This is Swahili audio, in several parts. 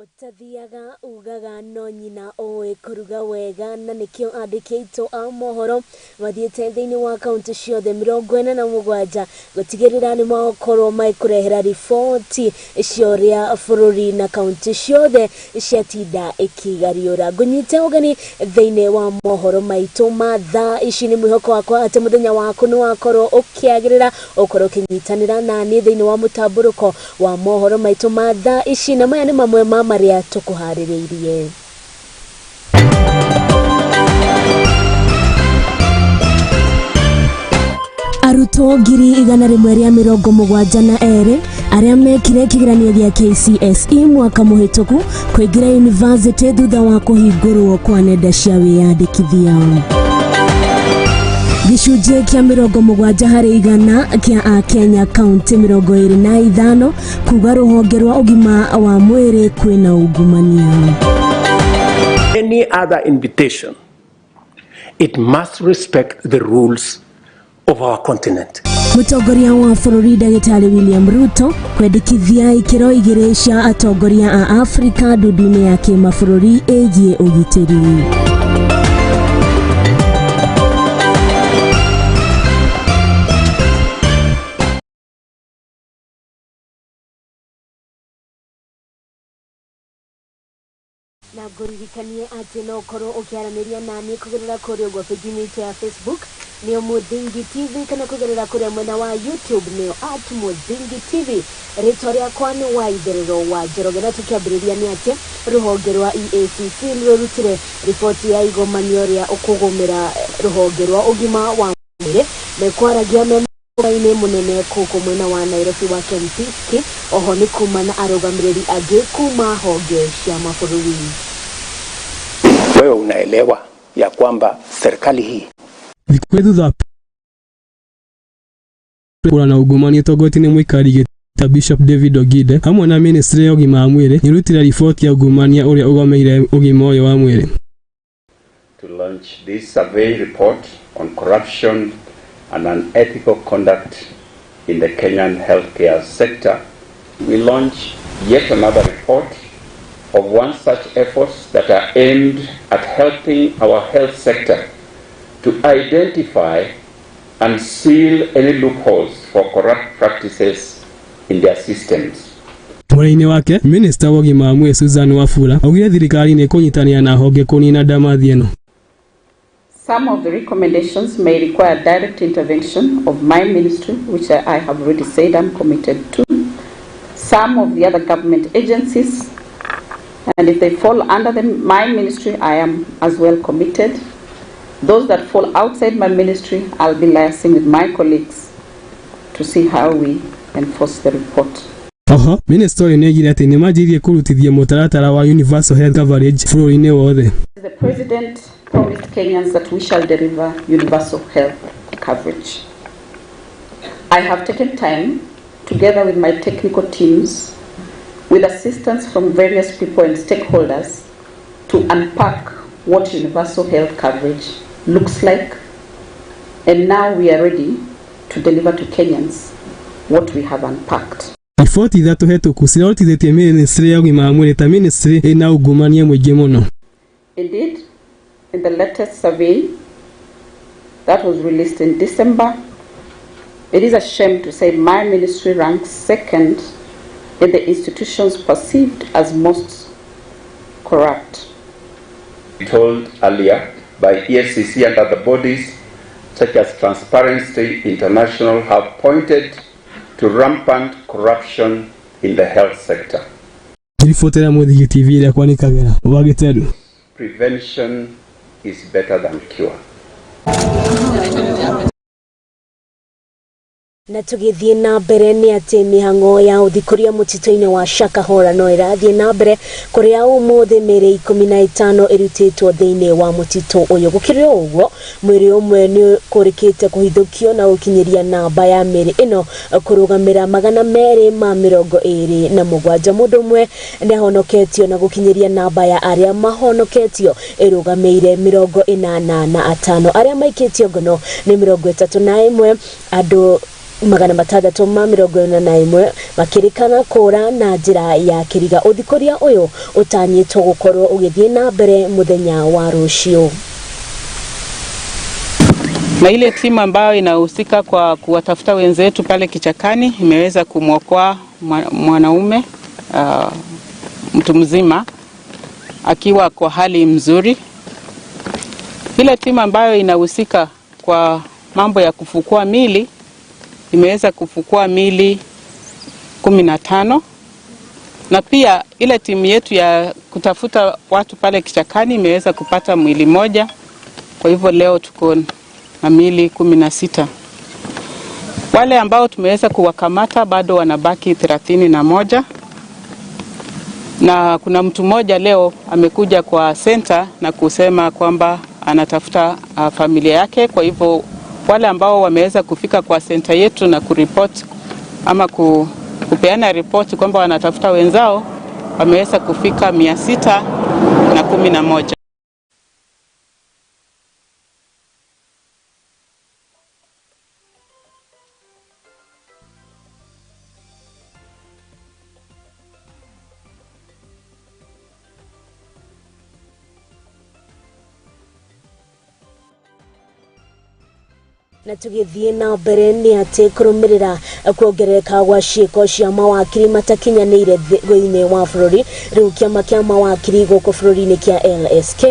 Utathiaga ugaga no nyina oe kuruga wega na nikio andikito a mohoro mathiete thiini wa kaunti ciothe 47 gutigirira ni makorwo maikurehera riboti cioria bururi na kaunti ciothe ciatinda ikigariura ngunyite ugani thiini wa mohoro maitu ma thaa ici ni mwihoko wakwa ati muthenya waku ni wakorwo ukiagirira ukorwo kinyitanira nani thiini wa mutamburuko wa mohoro maitu ma thaa ici na maya ni mamwe maria tukuhaririirie. Arutwo 172 aria mekire kigeranio gia KCSE mwaka muhituku kuingira university thutha wa kuhingurwo kwa nenda cia wiyandikithia. Gicunjĩ kia 70% kia a Kenya kaunti 25 kuga ruhonge rwa ugima wa mwiri kwina ungumania. Any other invitation, it must respect the rules of our continent. Mutongoria wa bururi Dagitari William Ruto kwendikithia ikiro igiri cia atongoria a Afrika ndundu-ini ya kimabũrũri egie ugitiri. Na nguririkanie ati no korwo ukiaraniria nani kugerera kuria gwa page ya Facebook niyo Muthingi TV kana kugerera kuria mwena wa YouTube niyo @Muthingi TV. Ritwa riakwa ni Waitherero wa Njoroge na tukiambiriria ni ati ruhonge rwa EACC nirutire riboti ya igomanio ria ukugumira ruhonge rwa ugima wa mwiri na kwaragia mena-ini munene kuko mwena wa Nairobi wa Kempiki oho ni kuma na arugamiriri angi kuma honge cia mabũrũri. Wewe unaelewa ya kwamba serikali hii thutha na ugumania togoti-ini muikari gita Bishop David Ogide hamwe na ministry ya ugima wa mwiri nirutira riboti ya ugumania uria ugomeire ugima uyu wa mwiri. To launch this survey report on corruption and unethical conduct in the Kenyan healthcare sector, we launch yet another report of one such efforts that are aimed at helping our health sector to identify and seal any loopholes for corrupt practices in their systems. Mweri-ini wake, Minister wa ugima wa mwiri Susan Wafula augire thirikari ni kunyitania na honge kunina ndamathi ino. Some of the recommendations may require direct intervention of my ministry, which I have already said I'm committed to. Some of the other government agencies, and if they fall under my ministry, I am as well committed. Those that fall outside my ministry, I'll be liaising with my colleagues to see how we enforce the report. Minister negire ati ni majirie kurutithia mutaratara wa universal health coverage bũrũri-inĩ wothe. The President promised Kenyans that we shall deliver universal health coverage. I have taken time, together with my technical teams, with assistance from various people and stakeholders, to unpack what universal health coverage looks like, and now we are ready to deliver to Kenyans what we have unpacked. Riboti ithatu hetuku cirarutithĩtie ministry ya ugima wa mwiri ta ministry ina ungumania mwingi muno. Indeed, in the latest survey that was released in December, it is a shame to say my ministry ranks second in the institutions perceived as most corrupt. Told earlier by EACC and other bodies such as Transparency International have pointed to rampant corruption in the health sector. Riboti Muthingi TV ile kwanikagera wagiteru. Prevention is better than cure. Na tugithie na mbere ni ati mihango ya uthikuria mutito-ini wa Shakahora no irathie na mbere kuria umuthi miri 15 irutitwo thiini wa mutito uyu gukirira uguo mwiri umwe ni kurikite kuhithukio na ukinyiria namba ya miri ino kurugamira 227 mundu umwe ni ahonoketio na gukinyiria namba ya aria mahonoketio irugameire 85 aria maikitio ngono ni 31 andu 641 makirikana kora na njira ya kiriga uthikoria uyu utanyitwo gukorwo ugithie na mbere muthenya wa rucio. Na ile timu ambayo inahusika kwa kuwatafuta wenzetu pale kichakani imeweza kumwokoa mwanaume mtu mzima akiwa kwa hali mzuri. Ile timu ambayo inahusika kwa mambo ya kufukua mili imeweza kufukua mili 15, na pia ile timu yetu ya kutafuta watu pale kichakani imeweza kupata mwili moja. Kwa hivyo leo tuko na mili 16. Wale ambao tumeweza kuwakamata bado wanabaki 31, na kuna mtu mmoja leo amekuja kwa center na kusema kwamba anatafuta familia yake. Kwa hivyo wale ambao wameweza kufika kwa center yetu na kuripoti ama kupeana ripoti kwamba wanatafuta wenzao wameweza kufika 611. na tugithie na mbere ni ati kurumirira kuongerereka gwa ciiko cia mawakiri matakinyanire thĩinĩ wa bũrũri. Rĩu kĩama kĩa mawakiri gũkũ bũrũri-inĩ kĩa LSK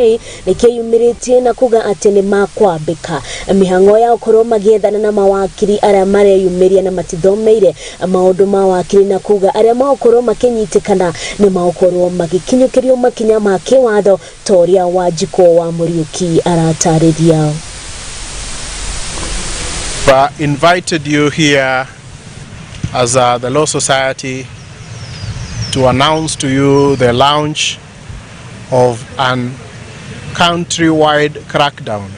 nĩkĩyumĩrĩtie na kuga atĩ nĩ makwambĩka mĩhang'o ya gũkorwo magĩethana na mawakiri arĩa mareyumĩria na matithomeire maũndũ ma wakiri, na kuga arĩa magũkorwo makĩnyitĩkana nĩ magũkorwo magĩkinyũkĩrio makinya ma kĩwatho ta ũrĩa Wanjikũ wa Mũriũki aratarĩria. Invited you here as the Law Society to announce to you the launch of an country-wide crackdown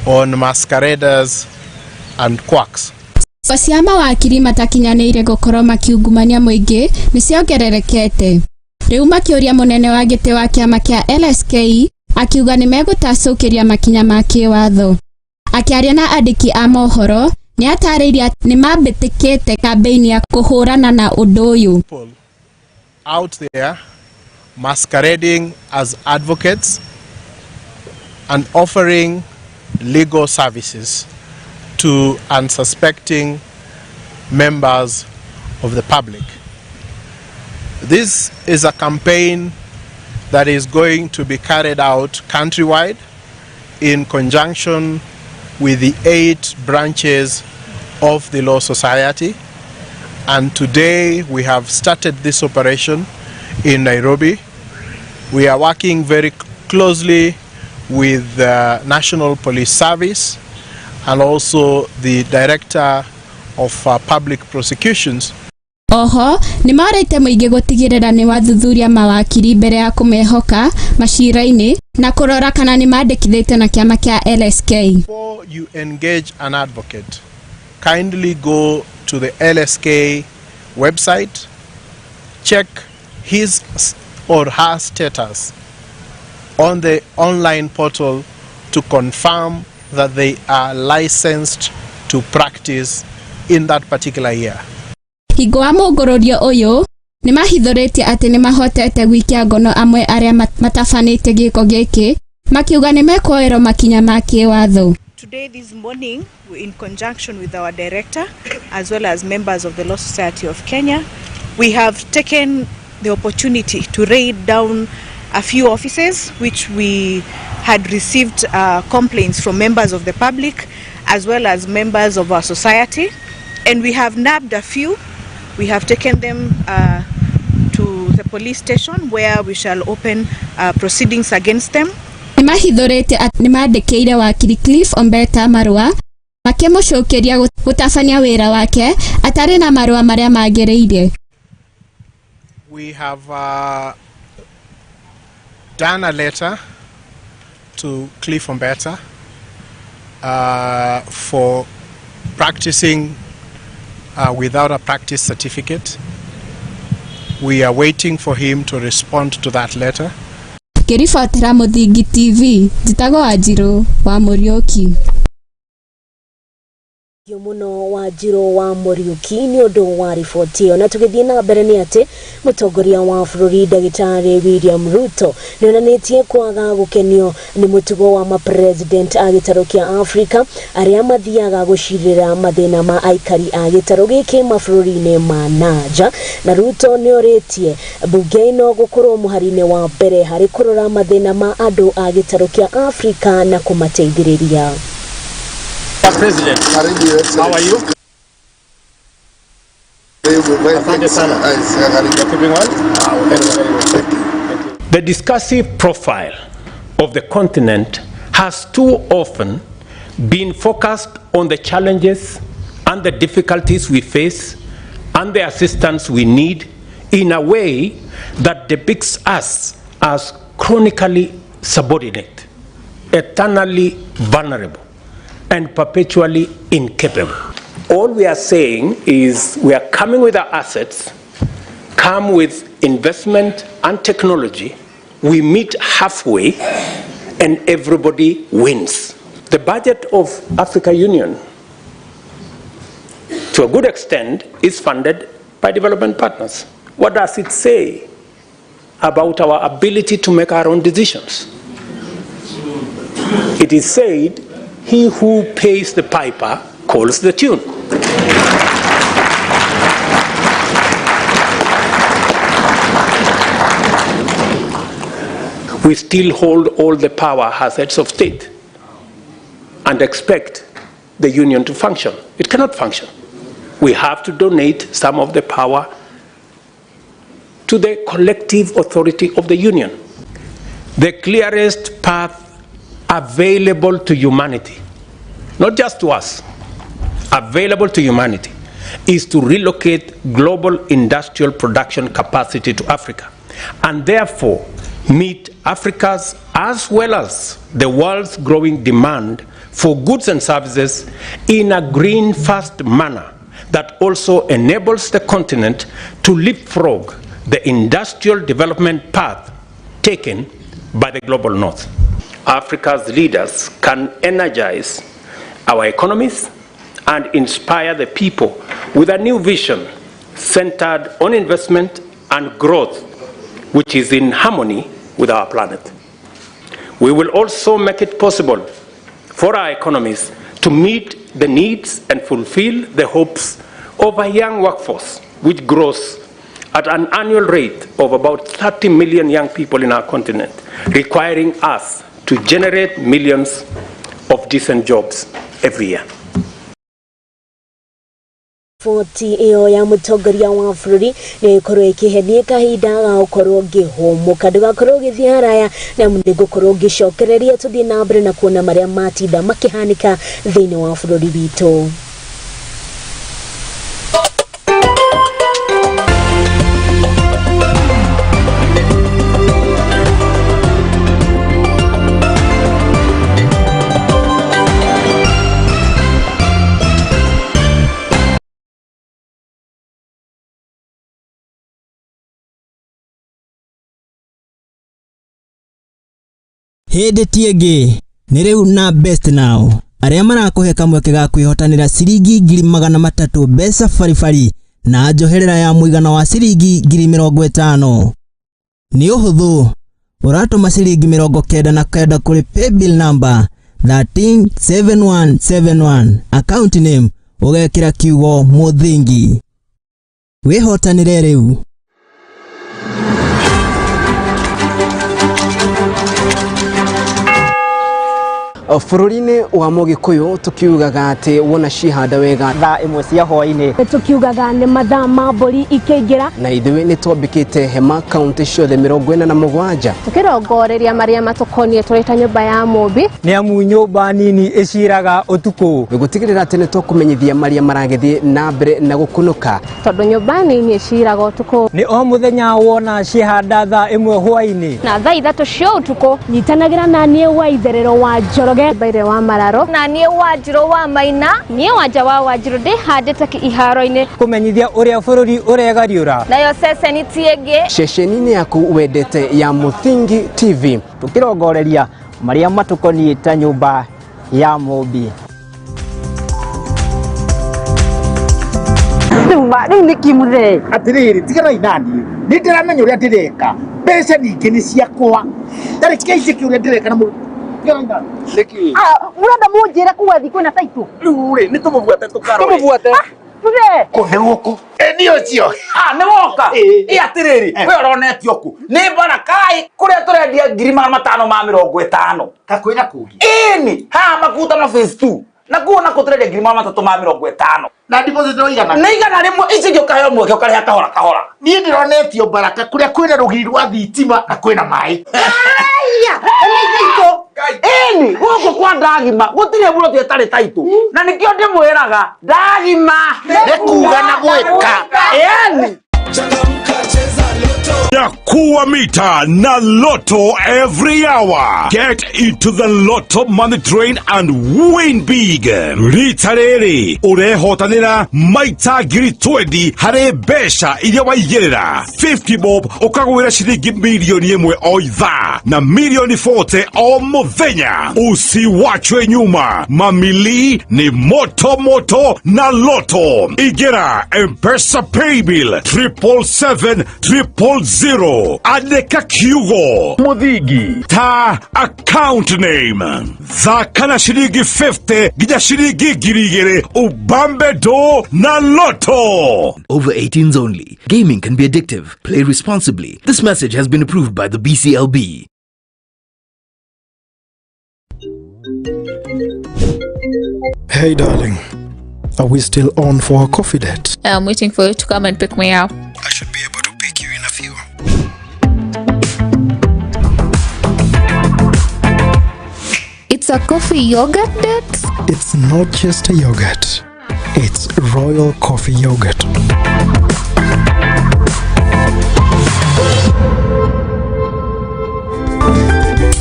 on masqueraders and quacks. Cia mawakiri matakinyanĩire gũkorwo makiungumania mũingĩ nĩciongererekete. Rĩu makĩũria mũnene wa gĩtĩ wa kĩama kĩa LSK akiuga nĩ megũtacũkĩria makinya ma kĩwatho. Akiaria na andĩki a mohoro nĩ atarĩirie nĩ mambĩtĩkĩte kampeni ya kũhũrana na ũndũ ũyũ. People out there masquerading as advocates and offering legal services to unsuspecting members of the public. This is a campaign that is going to be carried out countrywide in conjunction with the 8 branches of the Law Society, and today we have started this operation in Nairobi. We are working very closely with the National Police Service and also the Director of Public Prosecutions. Oho nĩ marĩte mũingĩ gũtigĩrĩra nĩ wathuthuria mawakiri mbere ya kũmehoka macira-inĩ na kũrora kana nĩ mandĩkithĩtio na kĩama kĩa LSK. Before you engage an advocate, kindly go to the LSK website, check his or her status on the online portal to confirm that they are licensed to practice in that particular year. Hingo wa mũngũrũrio ũyũ nĩ mahithũrĩtie atĩ nĩ mahotete gwikia ngono amwe arĩa matafanĩte gĩko gĩkĩ makiuga nĩ mekuoerwo makinya ma kĩwatho. Today, this morning, in conjunction with our director as well as members of the Law Society of Kenya, we have taken the opportunity to raid down a few offices which we had received complaints from members of the public as well as members of our society, and we have nabbed a few. We have taken them to the police station where we shall open proceedings against them. Nĩ mahithũrĩte atĩ nĩ mandĩkĩire wakiri Cliff Ombeta marũa makĩmũcokeria gũtabania wĩra wake atarĩ na marũa marĩa magĩrĩire. We have done a letter to Cliff Ombeta for practicing without a practice certificate. We are waiting for him to respond to that letter. Kĩribotera Mũthingi TV, njĩtagwo Wanjirũ wa Mũriũki. Muno wa Njiro wa Muriuki ni undu wa riboti iyo na tugithie na mbere ni ati mutongoria wa bururi Ndagitari William Ruto ni onanitie kwaga gukenio ni mutugo wa president a gitaro kia Africa aria mathiaga gucirira mathina ma aikari a gitaro giki mabũrũri-inĩ ma nanja na Ruto ni oritie bunge ino gukorwo muharine wa mbere hari kurora mathina ma andu a gitaro kia Africa na kumateithĩrĩria. President, how are you? The discursive profile of the continent has too often been focused on the challenges and the difficulties we face and the assistance we need in a way that depicts us as chronically subordinate, eternally vulnerable, and perpetually incapable. All we are saying is we are coming with our assets, come with investment and technology, we meet halfway and everybody wins. The budget of Africa Union, to a good extent, is funded by development partners. What does it say about our ability to make our own decisions? It is said, he who pays the piper calls the tune. We still hold all the power as heads of state and expect the union to function. It cannot function. We have to donate some of the power to the collective authority of the union. The clearest path available to humanity, not just to us, available to humanity, is to relocate global industrial production capacity to Africa and therefore meet Africa's as well as the world's growing demand for goods and services in a green-first manner that also enables the continent to leapfrog the industrial development path taken by the global north. Africa's leaders can energize our economies and inspire the people with a new vision centered on investment and growth, which is in harmony with our planet. We will also make it possible for our economies to meet the needs and fulfill the hopes of a young workforce, which grows at an annual rate of about 30 million young people in our continent, requiring us to generate millions of decent jobs every year. Riboti iyo ya mutongoria wa bururi ni ikorwo ikihenia kahinda ga ukorwo ngihumuka ndugakorwo githii haraya na nigukorwo ngicokereria tuthii na mbere na kuona maria matinda makihanika thiini wa bururi witu. Hĩndĩ tienge nĩ rĩu na best now arĩa marakuhe kamweke ga kwihotanĩra ciringi 300,000 mbeca baribari na njoherera ya mũigana wa ciringi 50,000. Nĩ ũhũthũ, ũratũma ciringi 99 kũrĩ paybill number 137171 account name ũgekĩra kiugo mũthingi. Wĩhotanĩre rĩu. Bururi-inĩ wa Mugikuyu tukiugaga ati wona cihanda wega thaa imwe cia hwaĩ-inĩ tukiugaga nĩ mathaa ma mbũri ikĩingĩra na ithuĩ nĩ twambĩkĩte hema kaunti ciothe 47 tukirongoreria maria matukonie turita nyumba ya Mumbi nĩ amu nyumba nini iciraga utuku gutigirira ati nĩ tũkũmenyithia maria maragithie na mbere na gukunuka tondu nyumba nini iciraga utuku ni o muthenya wona cihanda thaa imwe hwaĩ-inĩ na thaa 3 cia utuku nyitanagira na niĩ Waitherero wa Njoroge Baire wa Mararo na niĩ wa Njiro wa Maina niĩ wanja wa Njiro ndihandĩte iharo-inĩ kumenyithia ũrĩa bũrũri ũregariũra nayo ceceni tienge ceceni-inĩ yaku wendete ya Muthingi TV tukirongoreria maria matukoniĩ ta nyumba ya Mumbi. Baba, ni kimuthe. Atiriri, tigana inani. Ndiramenya uria ndireka. Mbeca nyingi ni ciakwa. Ndari keije kiuria ndireka na Murenda munjira kuwa thiku na taitu. Riu ri ni tumubuate tukaro. Tumubuate. Tuge. Kuhe guku. Ndio cio. Ni woka. Atiriri, we uronetio ku. Ni bana kai kuria turendia 550. Kakwina kugi. Ini, ha makuta ma phase 2. Na kuona ko turendia 350. Na deposit no igana. Ni igana rimwe ici gyo kayo mweke ukariha kahora kahora. Ni ndironetio baraka kuria kwina rugiri rwa thitima na kwina mai. Aya, iko. Ini, woko kwa ndagima, gutire buro twetare taitu. Na nikio ndimwiraga, ndagima. Nekuga na gweka. Yani. Nakuwa mita na Lotto every hour. Get into the Lotto money train and win big. Ritarere urehotanira maita giri 20 hare besha iria waigerera 50 bob ukagwira shilingi milioni 1 o ithaa na milioni 40 o muthenya. Usiwachwe nyuma, mamili ni moto moto na Lotto. Igera M-Pesa paybill 77700 andika kiugo muthigi ta account name thakana shilingi 50 gija shilingi 2,000 ubambe do na Lotto. Over 18s only. Gaming can be addictive. Play responsibly. This message has been approved by the BCLB. Hey darling, are we still on for a coffee date? I'm waiting for you to come and pick me up. I should be able to pick you in a few. It's a coffee yogurt date? It's not just a yogurt. It's royal coffee yogurt.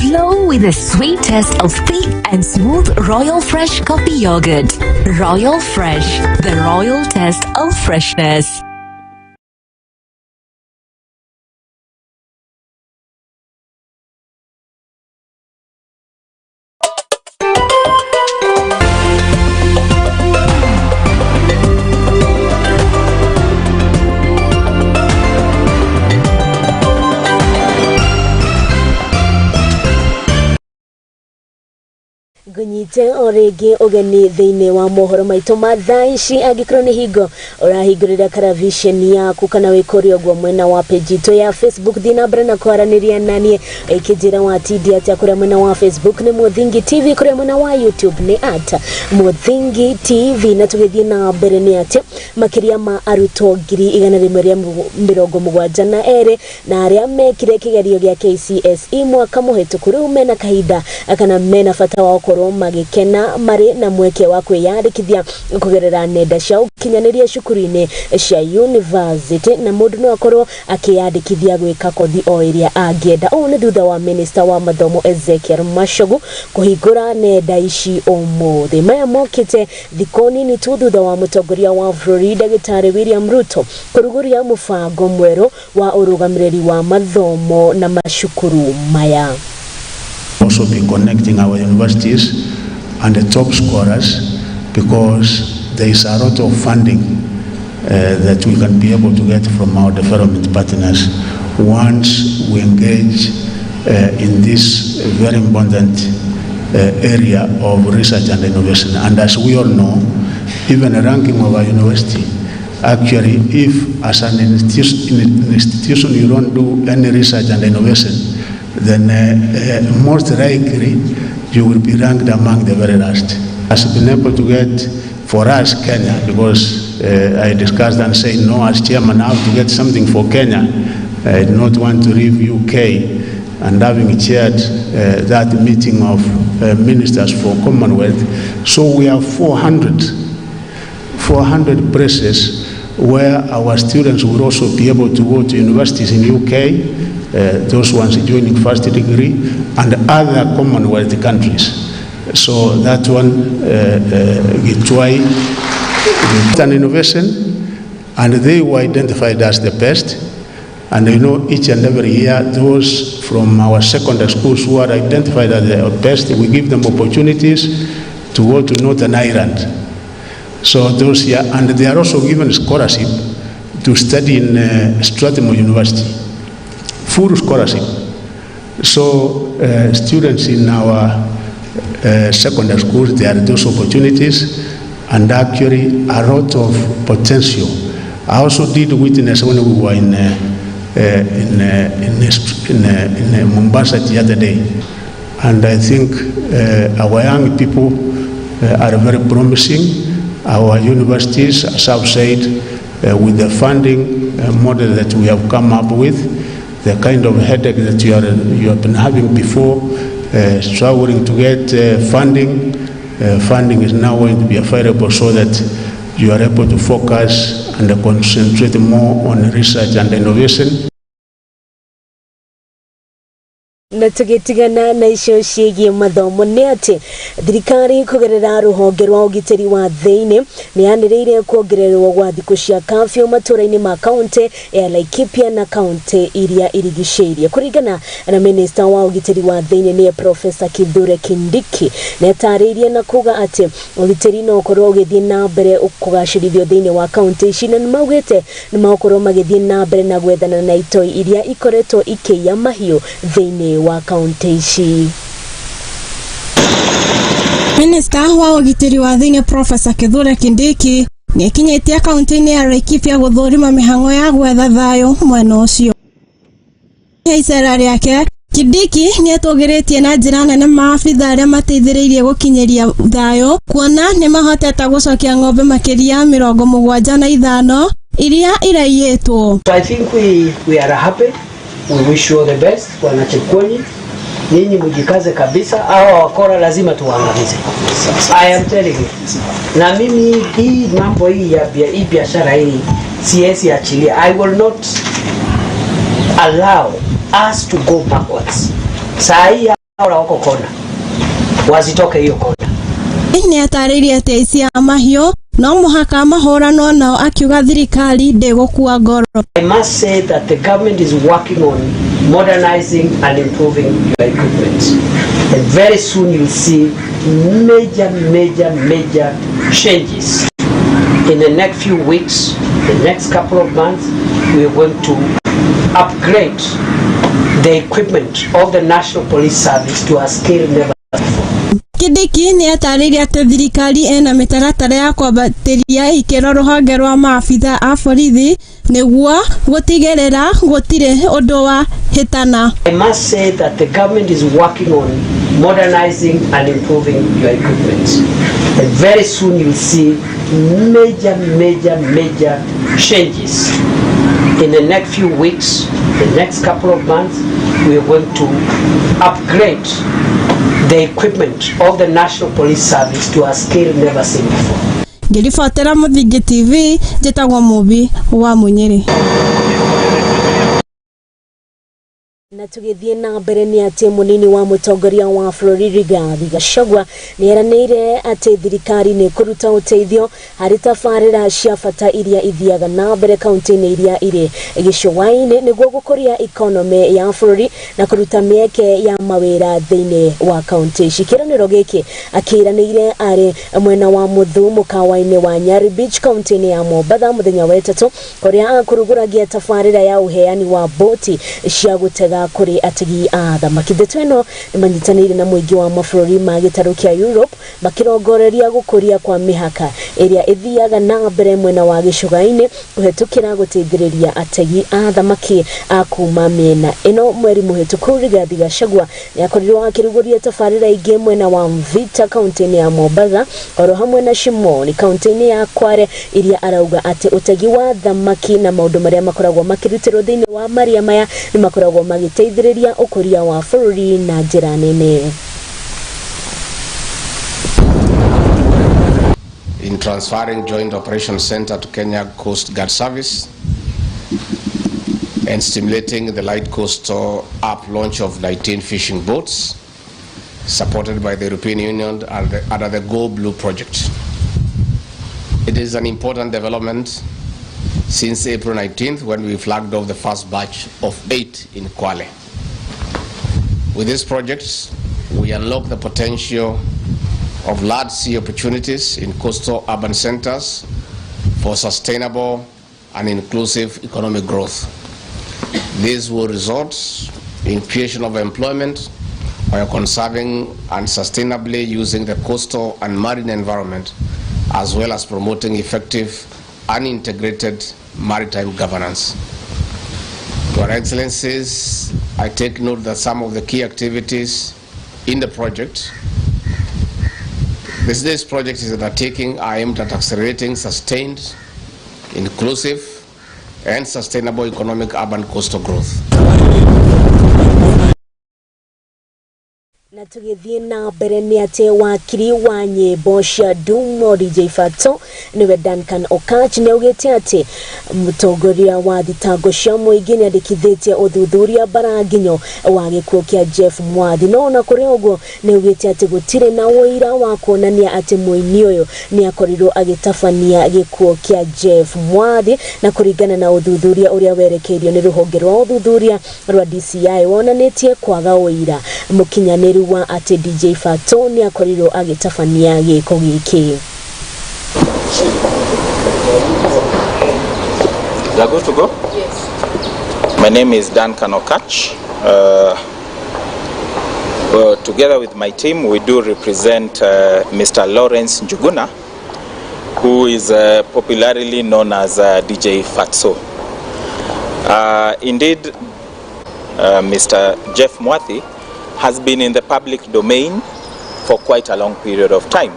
Flow with the sweet taste of thick and smooth Royal Fresh coffee yogurt. Royal Fresh, the royal taste of freshness. Gunyite orege ogeni thĩinĩ wa mohoro maitũ ma thaa ici angĩkorwo nĩ hingo ũrahingũrĩra karavisheni yaku kana wĩkũrĩa ũguo mwena wa page itũ ya Facebook thiĩ na mbere na kwaranĩria naniĩ ĩkĩnjĩra watindi atĩa kũrĩa mwena wa Facebook nĩ Muthingi TV, kũrĩa mwena wa YouTube nĩ @Muthingi TV, na tũgĩthiĩ na mbere nĩ atĩ makĩria ma arutwo 172 na arĩa mekire kĩgerio gĩa KCSE mwaka mũhĩtũku rĩu mena kahinda kana mena bata wa gũkorwo magĩkena marĩ na mweke wa kwĩyandĩkithia kũgerera nenda cia ũkinyanĩria cukuru-inĩ cia university, na mũndũ no akorwo akĩyandĩkithia gwĩka kothi o ĩrĩa angĩenda. Ũũ nĩ thutha wa Minister wa Mathomo Ezekiel Machogu kũhingũra nenda ici ũmũthĩ. Maya mokĩte thikũ nini tu thutha wa mũtongoria wa bũrũri Ndagĩtarĩ William Ruto kũrugũria mũbango mwerũ wa ũrũgamĩrĩri wa mathomo na macukuru maya. Also be connecting our universities and the top scorers, because there is a lot of funding that we can be able to get from our development partners once we engage in this very important area of research and innovation. And as we all know, even a ranking of our university, actually, if as an institution you don't do any research and innovation, then most likely you will be ranked among the very last. Has been able to get, for us, Kenya, because I discussed and said, no, as chairman, I have to get something for Kenya. I do not want to leave UK, and having chaired that meeting of ministers for Commonwealth, so we have 400 places where our students will also be able to go to universities in UK, those ones joining first degree, and other Commonwealth countries. So that one, Gitwai, an innovation, and they were identified as the best. And you know, each and every year, those from our secondary schools who are identified as the best, we give them opportunities to go to Northern Ireland So those here, and they are also given scholarship to study in Strathmore University, full scholarship. So students in our secondary schools, there are those opportunities, and actually a lot of potential. I also did witness when we were in Mombasa the other day, and I think our young people are very promising. Our universities, as I've said, with the funding model that we have come up with, the kind of headache that you have been having before, struggling to get funding is now going to be available so that you are able to focus and concentrate more on research and innovation. Na tugitigana na icio ciĩgiĩ mathomo nĩ atĩ thirikari kũgerera rũhonge rwa ũgitĩri wa thĩinĩ nĩyanĩrĩire kuongererwo gwa thikũ cia kafyu matũũra-inĩ ma kaunti ya Laikipia na kaunti iria irigicĩirie. Kũringana na minista wa ũgitĩri wa thĩinĩ nĩ Profesa Kithure Kindiki nĩatarĩirie na kuga atĩ ũgitĩri no ũkorwo ũgĩthiĩ na mbere kũgacĩrithio thĩinĩ wa kaunti ici, na nĩmaugĩte nĩmagũkorwo magĩthiĩ na mbere na gwethana na itoi iria ikoretwo ikĩiya mahiũ thĩinĩ wa kaunti ici. Minista wa ũgitĩri wa thĩinĩ Profesa Kithure Kindiki nĩkinyĩtie kaunti-inĩ ya Laikipia gũthũrima mĩhang'o ya gwetha thayũ mwena ũcio. Icera rĩake Kindiki nĩatũgĩrĩtie na njĩra nene maabitha arĩa mateithĩrĩirie gũkinyĩria thayũ, kuona nĩmahotete gũcokia ng'ombe makĩria 75 iria iraiyĩtwo. So I think we are happy. We wish you all the best. Wanachekoni, nyinyi mjikaze kabisa, hawa wakora lazima tuwaangamize. I am telling you. Na mimi hii mambo hii ya biashara hii siwezi achilia. I will not allow us to go backwards. Saa hii hawa wako kona, wazitoke hiyo kona. Nĩatarĩirie atĩ aici a mahiũ no mũhaka mahũranwo nao, akiuga thirikari ndĩgũkua ngoro. I must say that the government is working on modernizing and improving your equipment. And very soon you'll see major changes. In the next few weeks, the next couple of months, we are going to upgrade the equipment of the National Police Service to a scale never before. Kindiki nĩatarĩirie atĩ thirikari ena mĩtaratara ya kwambatĩria ikĩro rũhonge rwa maabitha a borithi nĩguo gũtigĩrĩra gũtirĩ ũndũ wa hĩtana. I must say that the government is working on modernizing and improving your equipment. And very soon you'll see major changes. In the next few weeks, the next couple of months, we are going to upgrade the equipment of the National Police Service to a scale never seen before. Ngĩribotera Mũthingi TV, njĩtagwo Mũmbi wa Mũnyĩrĩ. Na tugithie na mbere ni ati munini wa mutongoria wa bũrũri Rigathi Gachagua nĩeranĩire ati thirikari nĩ kũruta ũteithio harĩ tabarĩra cia bata iria ithiaga na mbere kaunti-inĩ iria irĩ gĩcũa-inĩ nĩguo gũkũria economy ya bũrũri na kũruta mĩeke ya mawĩra thĩinĩ wa kaunti ici. Kĩranĩro gĩkĩ akĩranĩire arĩ mwena wa Muthu mũkawa-inĩ wa Nyari Beach kaunti-inĩ ya Mombatha mũthenya wa Gatatu, ũrĩa akũrugũragia tabarĩra ya uheani wa boti cia gũtega kuri ategi a thamaki. Ndeto ĩno nĩmanyitanĩire na mũingĩ wa mabũrũri ma gĩtarũ kĩa Europe makĩrongoreria gũkũria kwa mĩhaka ĩrĩa ĩthiaga na mbere mwena wa gĩcũa-inĩ kũhetũkĩra gũteithĩrĩria ategi a thamaki a kuma mĩena ĩno. Mweri mũhetũku Rigathi Gachagua nĩakorirwo akĩrugũria tabarĩra ingĩ mwena wa Mvita kaunti-inĩ ya Mombatha oro hamwe na Shimoni kaunti-inĩ ya Kware iria arauga atĩ ũtegi wa thamaki na maũndũ marĩa makoragwo makĩrutĩrwo thĩinĩ wa maria maya nĩ makoragwo magĩteithĩrĩria ũkũria wa bũrũri na njĩra nene. In transferring Joint Operations Center to Kenya Coast Guard Service and stimulating the Light Coastal app launch of 19 fishing boats supported by the European Union under the Go Blue project. It is an important development since April 19th when we flagged off the first batch of 8 in Kwale. With these projects, we unlock the potential of large sea opportunities in coastal urban centers for sustainable and inclusive economic growth. This will result in creation of employment while conserving and sustainably using the coastal and marine environment, as well as promoting effective and integrated maritime governance. Your Excellencies, I take note that some of the key activities in the project, this project is undertaking are aimed at accelerating sustained, inclusive, and sustainable economic urban coastal growth. Na tugithie na mbere ni ate wakiri wa nyimbo cia Dumo DJ Fatso niwe Duncan Okach ni ugite ati mutongoria wa thitango cia muingi ni andikithitie uthuthuria baraginyo wa gikuo kia Jeff Mwathi no na kuri uguo ni ugite ati gutire na woira wa kuonania ati muini uyu ni akorirwo agitabania gikuo kia Jeff Mwathi na kuringana na uthuthuria uria werekeirio ni ruhonge rwa uthuthuria rwa DCI wonanitie kwaga woira mukinyaniru wa ati DJ Fatso ni akorirwo agitabania giko giki. You are good to go? Yes. My name is Duncan Okach. Together with my team, we do represent Mr. Lawrence Njuguna, who is popularly known as DJ Fatso. Indeed, Mr. Jeff Mwathi has been in the public domain for quite a long period of time.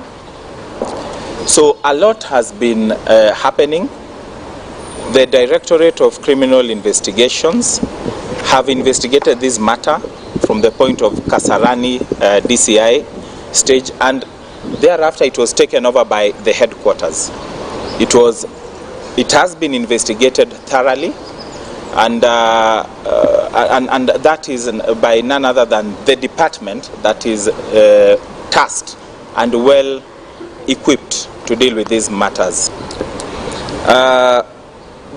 So a lot has been happening. The Directorate of Criminal Investigations have investigated this matter from the point of Kasarani DCI stage, and thereafter it was taken over by the headquarters. It has been investigated thoroughly, and that is by none other than the department that is tasked and well equipped to deal with these matters.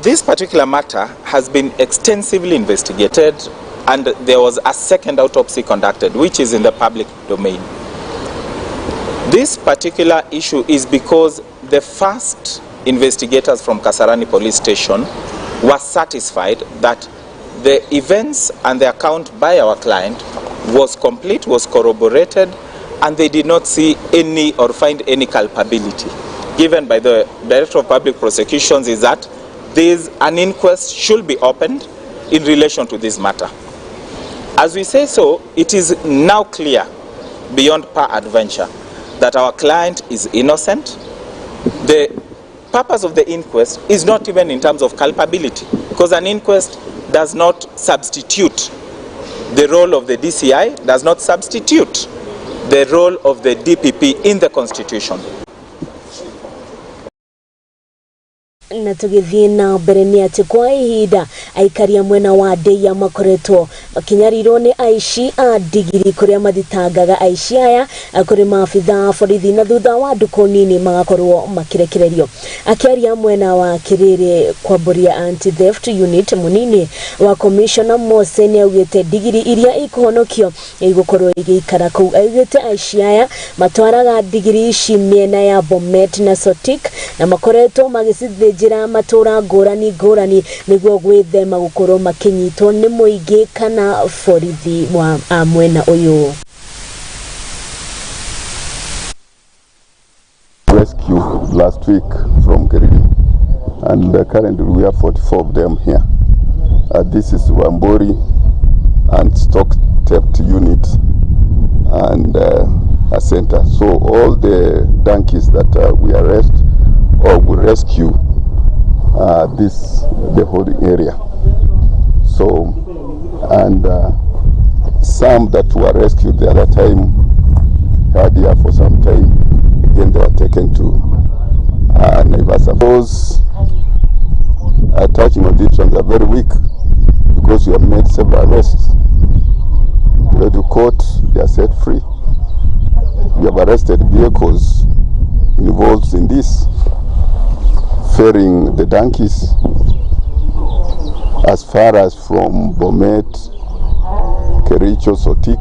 This particular matter has been extensively investigated, and there was a second autopsy conducted, which is in the public domain. This particular issue is because the first investigators from Kasarani Police Station were satisfied that the events and the account by our client was complete, was corroborated, and they did not see any or find any culpability given by the Director of Public Prosecutions is that an inquest should be opened in relation to this matter. As we say so, it is now clear beyond peradventure that our client is innocent. The purpose of the inquest is not even in terms of culpability, because an inquest does not substitute the role of the DCI, does not substitute the role of the DPP in the Constitution. Na tugithie na mbere ni ati kwa ihinda aikaria mwena wa Deia makoretwo makinyarirwo ni aici a digiri kuria mathitangaga aici aya kuri maabitha borithi na thutha wa nduku nini magakorwo makirekererio. Akiaria mwena wa Kiriri kwamburia anti-theft unit munini wa Commissioner Mose ni augite digiri iria ikuhonokio igukorwo igikara kuu. Augite aici aya matwaraga digiri ici miena ya Bomet na Sotik na makoretwo magicithĩnjĩra matura ngũrani niguo gwĩthema gũkorwo makinyitwo nĩ mũingĩ kana borithi wa mwena ũyũ. Rescue last week from Kiriri, and currently we have 44 of them here. This is Wambori and stock theft unit and a center. So all the donkeys that we arrest or we rescue, the whole area. So, and some that were rescued the other time had here for some time. Again, they were taken to Naivasha. Those touching on these ones are very weak because we have made several arrests. They go to court, they are set free. We have arrested vehicles involved in this, ferrying the donkeys as far as from Bomet, Kericho, Sotik.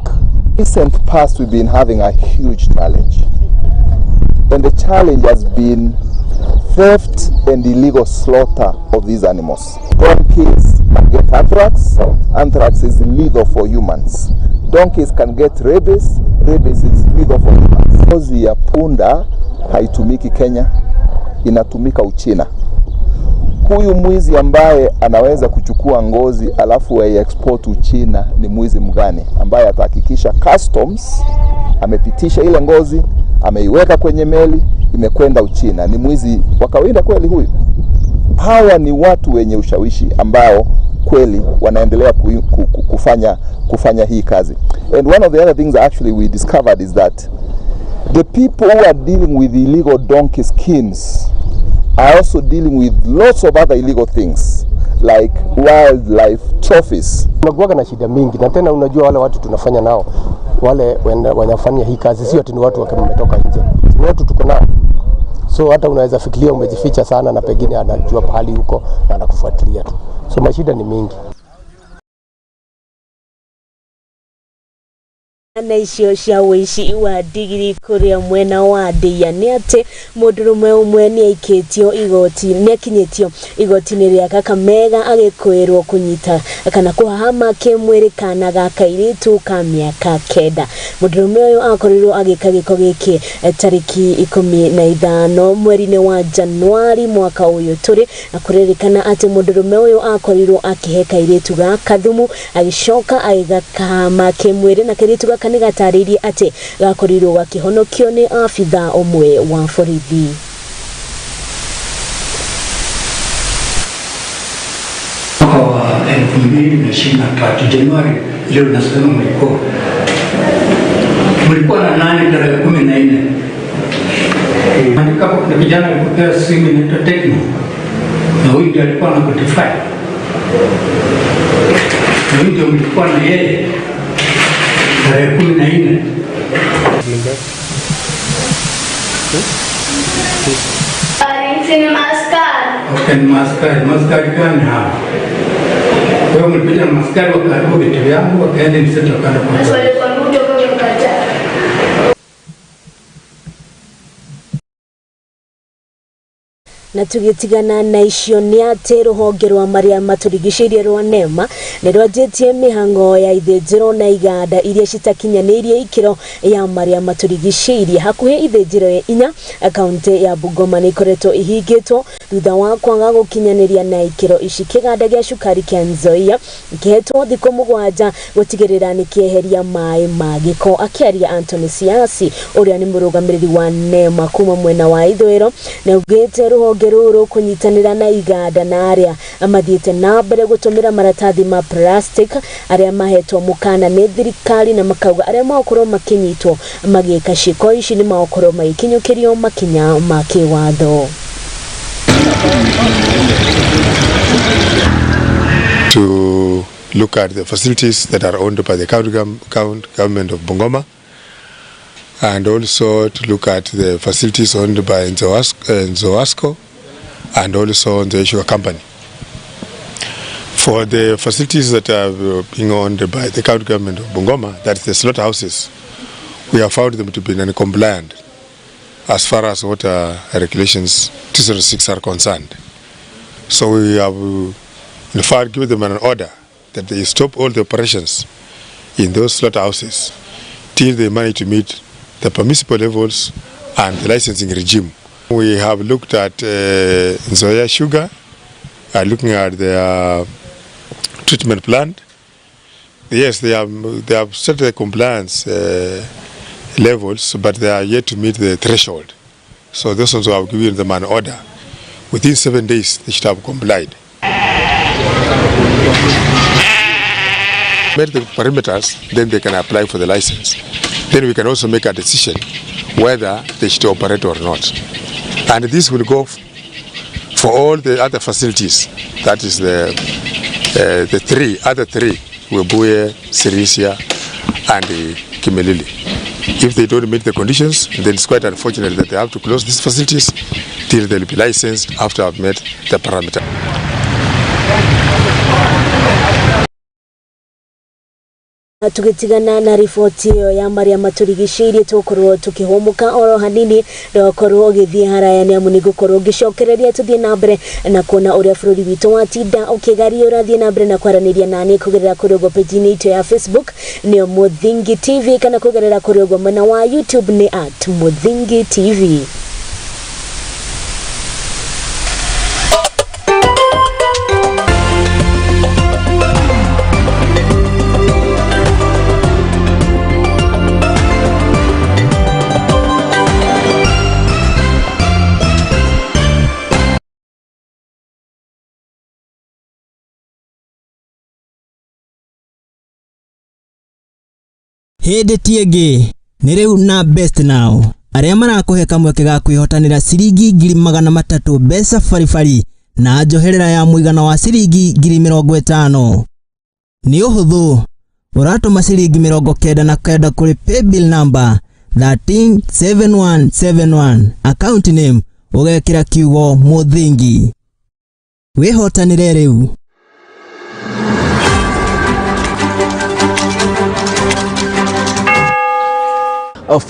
Recent past, we've been having a huge challenge. And the challenge has been theft and illegal slaughter of these animals. Donkeys can get anthrax. Anthrax is lethal for humans. Donkeys can get rabies. Rabies is lethal for humans. Ngozi ya punda haitumiki Kenya, inatumika Uchina. Huyu mwizi ambaye anaweza kuchukua ngozi alafu export Uchina ni mwizi mgani? Ambaye atahakikisha customs amepitisha ile ngozi, ameiweka kwenye meli, imekwenda Uchina. Ni mwizi wa kawaida kweli huyu? Hawa ni watu wenye ushawishi ambao kweli wanaendelea kufanya hii kazi. And one of the other things actually we discovered is that the people who are dealing with illegal donkey skins are also dealing with lots of other illegal things like wildlife trophies. Tunakuwa na shida mingi, na tena unajua wale watu tunafanya nao, wale wanafanya hii kazi sio ati ni watu wametoka nje, ni watu tuko nao. So hata unaweza fikiria umejificha sana na pengine anajua pahali huko na anakufuatilia tu. So mashida ni mingi. Na icio cia wici wa digiri kuria mwena wa Ndia ni ati mundurume umwe ni aikitio igoti ni akinyitio igoti-ini ria Kakamega agikuirwo kunyita kana kuhama kimwiri kana ga kairitu ka miaka 9. Mundurume uyu akorirwo agika giko giki tariki 15 mweri-ini wa Januari mwaka uyu turi na kuririkana ati mundurume uyu akorirwo akihe kairitu ga kathumu agicoka agikahama kimwiri na kairitu ga nigataririe ati gakorirwo gakihonokio ni afitha omwe wa borithi. Mwaka wa 2023 Januari leo nasema mlikuwa na nani tarehe 14. Andikapo kuna kijana alipokea simu inaitwa Tekno na huyu ndiye alikuwa na Spotify na huyu ndiye mlikuwa na yeye tarehe 14. Sini maskar. Okay, maskar gani hapa? Kwa hiyo mlipita maskar wakaribu vitu vyangu wakaenda mseto wakanda kwa. Maswali kwa mtu kwa mkacha. Na tugitigana na icio ni ati ruhonge rwa maria maturigicirie rwa NEMA ni rwanjitie mihango ya ithinjiro na iganda iria citakinyanirie ikiro ya maria maturigicirie hakuhi ithinjiro 4 akaunti ya Bungoma ni koretwo ihingitwo thutha wa kwaga gukinyaniria na ikiro ici. Kiganda gia cukari kia Nzoia kihetwo thikũ 7 gutigirira ni kieheria mai magiko. Akiaria Anthony Siasi uria ni murugamiriri wa NEMA kuma mwena wa Waitherero na ugite ruhonge ruru kunyitanira na iganda na aria amathiete na mbere gutumira maratathi ma plastic aria mahetwo mukana ni thirikari na makauga aria makorwo makinyitwo magika ciko ici ni makorwo magikinyukirio makinya ma kiwatho. To look at the facilities that are owned by the government of Bungoma, and also to look at the facilities owned by Nzoasco and also the Sugar Company. For the facilities that are being owned by the county government of Bungoma, that's the slaughterhouses, we have found them to be non-compliant as far as water regulations 206 are concerned. So we have in fact given them an order that they stop all the operations in those slaughterhouses till they manage to meet the permissible levels and the licensing regime. We have looked at Nzoia Sugar, looking at their treatment plant. Yes, they have set the compliance levels, but they are yet to meet the threshold. So those ones have given them an order. Within 7 days, they should have complied. Met the parameters, then they can apply for the license. Then we can also make a decision whether they should operate or not. And this will go for all the other facilities. That is the other three, Webuye, Sirisia, and Kimelili. If they don't meet the conditions, then it's quite unfortunate that they have to close these facilities till they'll be licensed after I've met the parameter. Tugitigana na riboti iyo ya maria maturigicĩirie tukorwo tukihomuka oro hanini rokorwo githii haraya ni amu nigukorwo gicokereria tuthie na mbere na kuona uria bururi witu watinda ukigaria urathie na mbere na kwaraniria nani kugerera kuri ugo page-ini itu ya Facebook ni Muthingi TV kana kugerera kuri ugo mwena wa YouTube ni @Muthingi TV. Hĩndĩ tienge nĩ rĩu na best now arĩa marakuhe kamweke ga kwĩhotanĩra ciringi 300,000 mbeca baribari na njoherera ya mũigana wa ciringi 50,000 nĩ ũhũthũ ũratũma ciringi 99 kũrĩ paybill number 137171 account name ũgekĩra kiugo Muthingi wĩhotanĩre rĩu.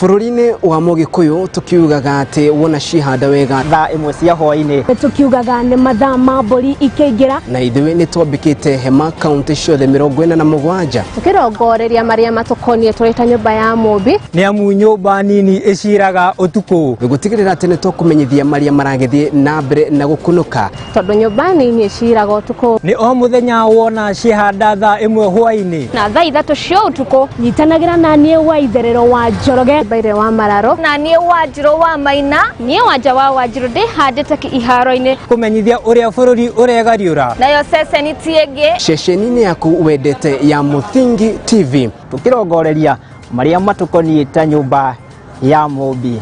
Bururi-ini wa Mugikuyu tukiugaga ati wona cihanda wega thaa 1 cia hwaini tukiugaga ni mathaa ma mburi ikiingira na ithuĩ nĩ twambĩkĩte hema kaunti ciothe 47 tukirongoreria maria matukonie turita nyumba ya mumbi ni amu nyumba nini iciraga utuku gutigirira ati nĩ tũkũmenyithia maria maragithie na mbere na gũkunũka tondu nyumba nini iciraga utuku ni o muthenya wona cihanda thaa 1 hwaini na thaa 3 cia utuku nyitanagira na nie Waitherero wa Njoroge Baire wa Mararo na nie Wanjiro wa Maina nie Wanja wa Wanjiro ndi handite ki iharo-ini kumenyithia uria bururi uregariura nayo ceceni tienge ceceni-ini yaku wendete ya Muthingi TV tukirongoreria maria matukonie ta nyumba ya mumbi.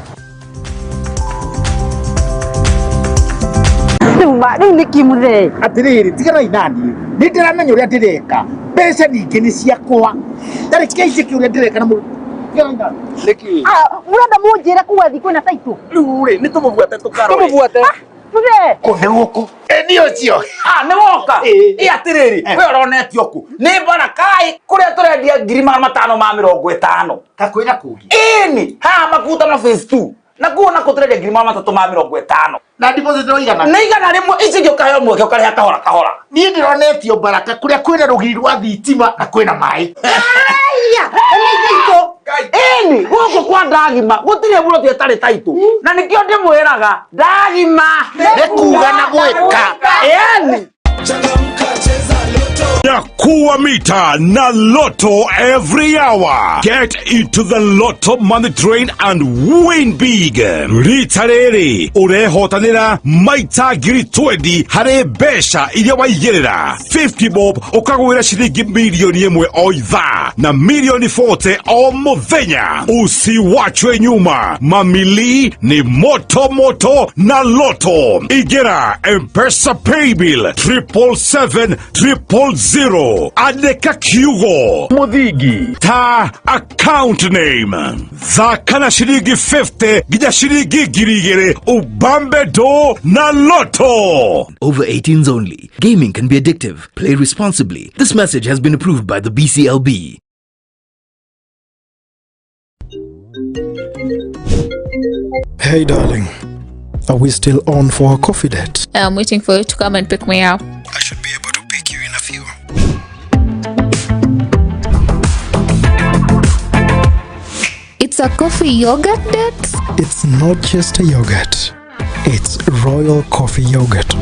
Riu ni kimuthe atiriri tigana inani ni ndiramenya uria ndireka mbeca nyingi ni ciakwa ndari keici kiuria ndireka na Niki. Murenda munjira kuwa thiku na taitu. Riu ri ni tumubuate tukarore. Tumubuate. Tuge. Kone guku. Ni ucio. Ni woka. Atiriri. We uronetio ku. Ni bara kai kuria turendia 550. Takwira kugi. Ni ha makuta na phase 2. Na kuona kuturendia 350. Na deposit oigana. Ni igana rimwe ici gyo kayo mweke ukariha kahora kahora. Ni ndironetio baraka kuria kwina rugiri rwa thitima na kwina mai. Aya! Ni Eni guku kwa ndagima gutire buro tietari taitu na nikio ndimwiraga ndagima nikuga na gwika eni Nakuwa mita na Lotto every hour. Get into the Lotto money train and win big. Ritarere urehotanira maita ngiri 20 hare besha iria waigerera 50 bob ukagwira shilingi milioni 1 o ithaa na milioni 40 o muthenya. Usiwachwe nyuma, mamili ni moto moto na Lotto. Igera M-Pesa paybill 77700 andika kiugo Muthingi ta account name thaka shilingi 50 gija shilingi 2,000 ubambe do na Lotto. Over 18s only. Gaming can be addictive. Play responsibly. This message has been approved by the BCLB. Hey darling, are we still on for a coffee date? I'm waiting for you to come and pick me up. I should be able to pick you in a few. It's a coffee yogurt date? It's not just a yogurt. It's royal coffee yogurt.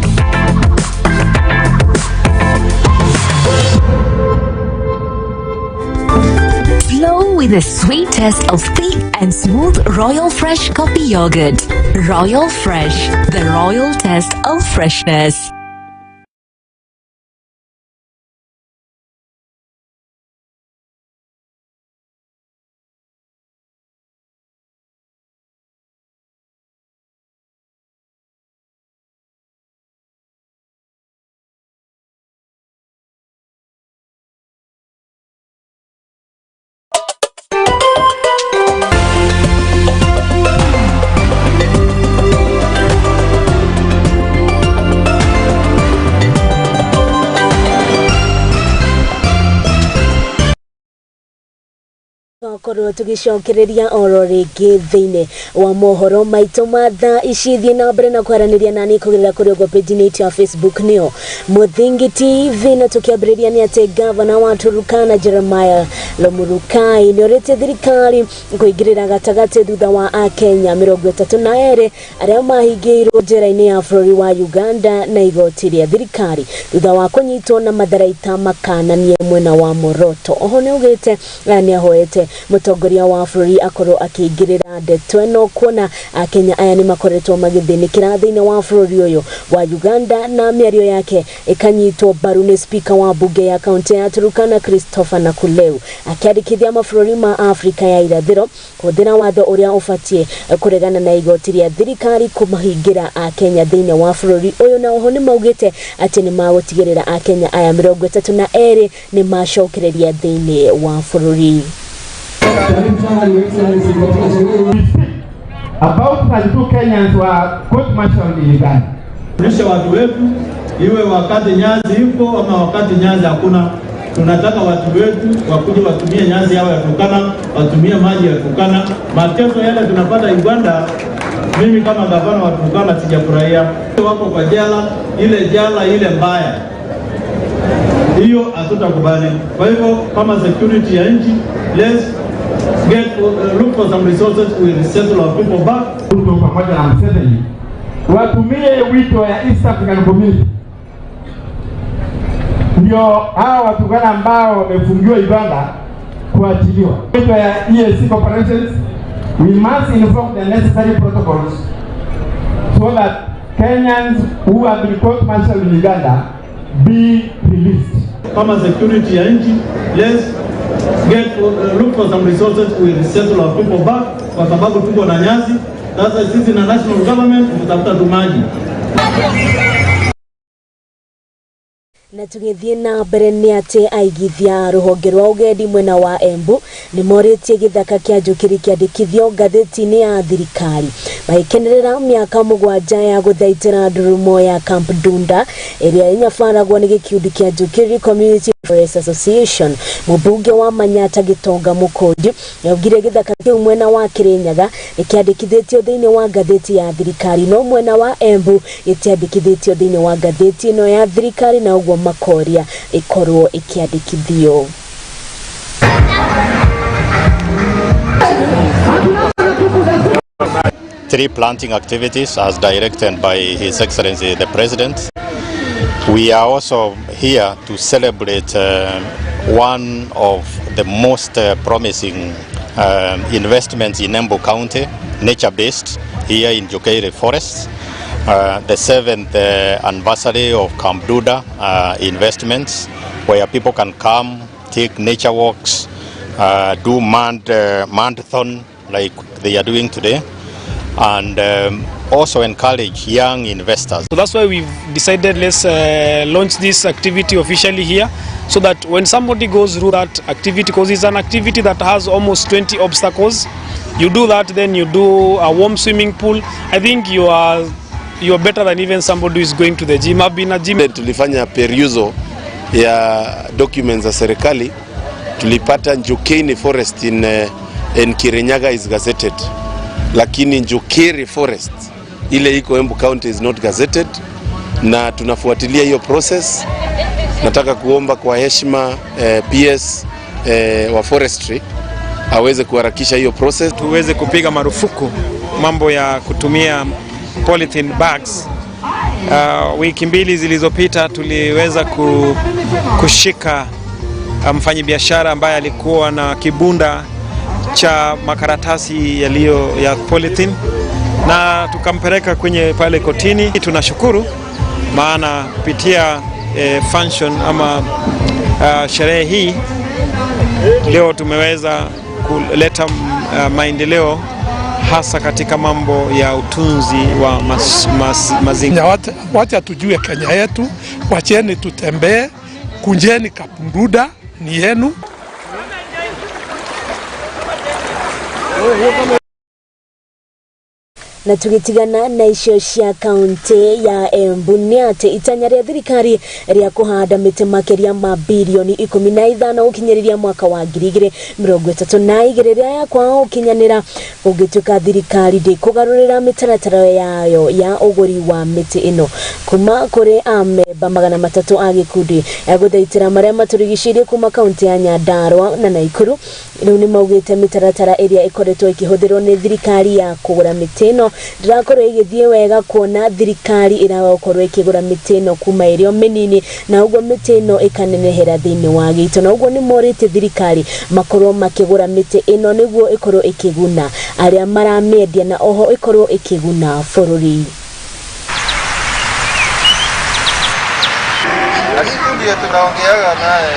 Flow with the sweet taste of thick and smooth Royal Fresh coffee yogurt. Royal Fresh, the royal taste of freshness. Korwo tugicokereria oro ringi thiini wa mohoro maitu matha icithie na mbere na kwaraniria nani kugerera kuri go page ya Facebook nio Muthingi TV na tukiambiriria ni ati governor wa Turkana Jeremiah Lomurukai ni orete thirikari kuigirira gatagati thutha wa Akenya 32 aria mahingirwo njera-ini ya bũrũri wa Uganda na igoti ria thirikari thutha wa kunyitwo na matharaita makananie mwena wa Moroto. Oho ni ugite ni ahoete mutongoria wa bũrũri akorwo akĩingĩrĩra ndeto ĩno kuona Akenya aya ni makoretwo magĩthĩnĩkĩra thĩinĩ wa bũrũri ũyũ wa Uganda na mĩario yake ikanyitwo mbaru nĩ speaker wa bunge ya kaunti ya Turkana Christopher Nakuleu akĩandĩkithia mabũrũri ma Afrika ya irathĩro kũhũthĩra watho ũrĩa ũbatiĩ kũregana na igoti rĩa thirikari kũmahingira Akenya thĩinĩ wa bũrũri ũyũ. Na oho nĩ maugĩte atĩ nĩ magũtigĩrĩra Akenya aya 32 nĩ macokereria thĩinĩ wa bũrũri. About 32 Kenyans were court-martialed in Uganda. Tulisha watu wetu, iwe wakati nyazi ipo ama wakati nyazi hakuna. Tunataka watu wetu wakuje watumie nyazi yao ya Turkana, watumie maji ya Turkana. Mateso yale tunapata Uganda, mimi kama gavana wa Turkana sijafurahia. Wako kwa jela ile mbaya. Hiyo hatutakubali. Kwa hivyo kama security ya nchi, let's look for some resources, we settle our people back. Pamoja na Museveni watumie wito ya East African Community, ndio hao watu gani ambao wamefungiwa Uganda kuachiliwa. Wito ya EAC corporations, we must invoke the necessary protocols so that Kenyans who have been court-martialed in Uganda be released. Kama security ya nchi, let's look for some resources, we settle our people back, kwa sababu tuko na nyazi. Sasa sisi na national government tutafuta tumaji. Na tugithie na mbere ni ati aigithia ruhonge rwa ugendi mwena wa Embu ni moritie githaka kia njukiri kiandikithio ngatheti-ini ya thirikari magikenerera miaka 7 ya guthaitira ndurumo ya Camp Dunda iria inyafaragwo ni gikundi kia njukiri Community Forest Association. Mubunge wa Manyata Gitonga Mukonji yaugire githaka kiu mwena wa Kirinyaga ikiandikithitio thiini wa ngatheti ya thirikari no mwena wa Embu itiandikithitio thiini wa ngatheti ino ya thirikari na ugwo makoria ikorwo ikiandikithio. Tree planting activities as directed by His Excellency the President. We are also here to celebrate one of the most promising investments in Embu County, nature-based, here in Njoroge Forest. The 7th anniversary of Camp Dunda investments, where people can come, take nature walks, do marathon like they are doing today, and also encourage young investors. So that's why we've decided let's launch this activity officially here, so that when somebody goes through that activity, because it's an activity that has almost 20 obstacles, you do that, then you do a warm swimming pool. I think you're better than even somebody who is going to the gym. I've been a gym. Tulifanya perusal ya documents za serikali, tulipata Njoroge Forest in Kirinyaga is gazetted, lakini Njoroge Forest ile iko Embu County is not gazetted, na tunafuatilia hiyo process. Nataka kuomba kwa heshima PS wa forestry aweze kuharakisha hiyo process, tuweze kupiga marufuku mambo ya kutumia polythene bags. Wiki mbili zilizopita tuliweza kushika mfanyabiashara ambaye alikuwa na kibunda cha makaratasi yaliyo ya polythene na tukampeleka kwenye pale kotini. Tunashukuru maana kupitia function ama sherehe hii leo tumeweza kuleta maendeleo hasa katika mambo ya utunzi wa mazingira. Wacha tujue Kenya yetu, wacheni tutembee, kunjeni Camp Dunda ni yenu. Na tugitigana na icio cia kaunti ya Embu ni ati itanya ria thirikari ria kuhanda miti makeria ma bilioni 15 ukinyiriria mwaka wa 2032 ria ya kwao ukinyanira ugituka thirikari ndi kugarurira mitaratara yayo ya uguri wa miti ino kuma kuri ameba 300 a gikundi guthaitira maria maturigishirie kuma kaunti ya Nyandarua na Naikuru. Riu ni maugite mitaratara iria ikoretwo ikihuthirwo ni thirikari ya kugura miti ino ndirakorwo igithie wega kuona thirikari irakorwo ikigura miti ino kuma irio minini na uguo miti ino ikanenehera thiini wa gitu, na uguo ni morite thirikari makorwo makigura miti ino niguo ikorwo ikiguna aria maramendia na oho ikorwo ikiguna bururi.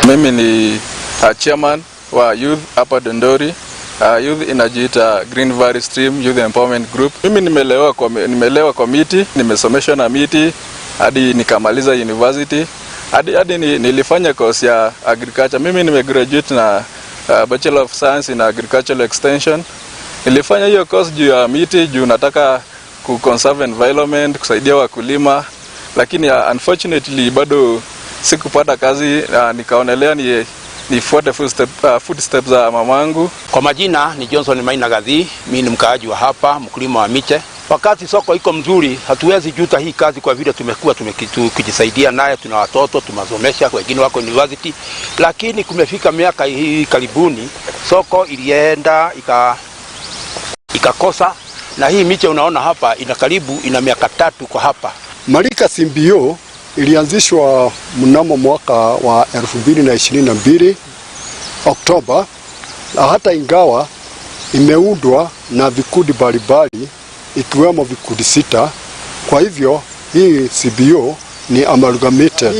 Mimi ni chairman wa youth hapa Dondori. Youth inajiita Green Valley Stream Youth Empowerment Group. Mimi nimelewa kwa miti, nimesomeshwa na miti hadi nikamaliza university. Hadi nilifanya course ya agriculture. Mimi nimegraduate na Bachelor of Science in Agricultural Extension. Nilifanya hiyo course juu ya miti, juu nataka conserve environment, kusaidia wakulima. Lakini unfortunately bado sikupata kazi, nikaonelea nifuate footsteps za mamangu. Kwa majina ni Johnson Maina Gathi, mimi ni mkaaji wa hapa, mkulima wa miche. Wakati soko iko mzuri, hatuwezi juta hii kazi kwa vile tumekuwa tukijisaidia naye, tuna watoto tumazomesha, wengine wako university. Lakini kumefika miaka hii karibuni, soko ilienda ikakosa, na hii miche unaona hapa ina miaka 3 kwa hapa. Marika Simbio ilianzishwa mnamo mwaka wa 2022 Oktoba, na hata ingawa imeundwa na vikundi mbalimbali ikiwemo vikundi 6. Kwa hivyo hii CBO ni amalgamated.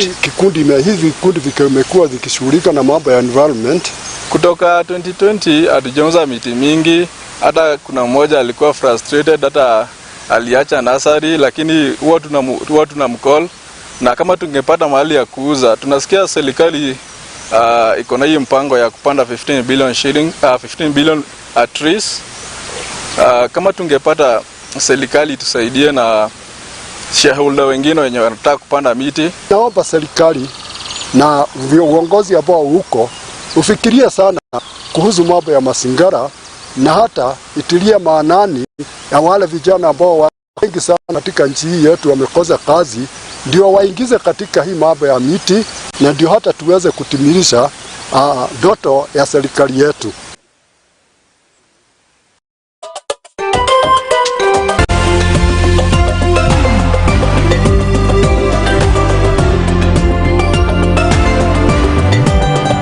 Hizi vikundi vimekuwa vikishughulika na mambo ya environment. Kutoka 2020 hatujaanza miti mingi, hata kuna mmoja alikuwa frustrated, hata aliacha nasari, lakini huwa tunamcall. Na kama tungepata mahali ya kuuza, tunasikia serikali iko na hii mpango ya kupanda 15 billion trees. Kama tungepata serikali tusaidie na shareholder wengine wenye wanataka kupanda miti. Naomba serikali na viongozi ambao huko ufikirie sana kuhusu mambo ya mazingira, na hata itilia maanani ya wale vijana ambao wengi sana katika nchi hii yetu wamekosa kazi, ndio waingize katika hii mambo ya miti, na ndio hata tuweze kutimilisha ndoto ya serikali yetu.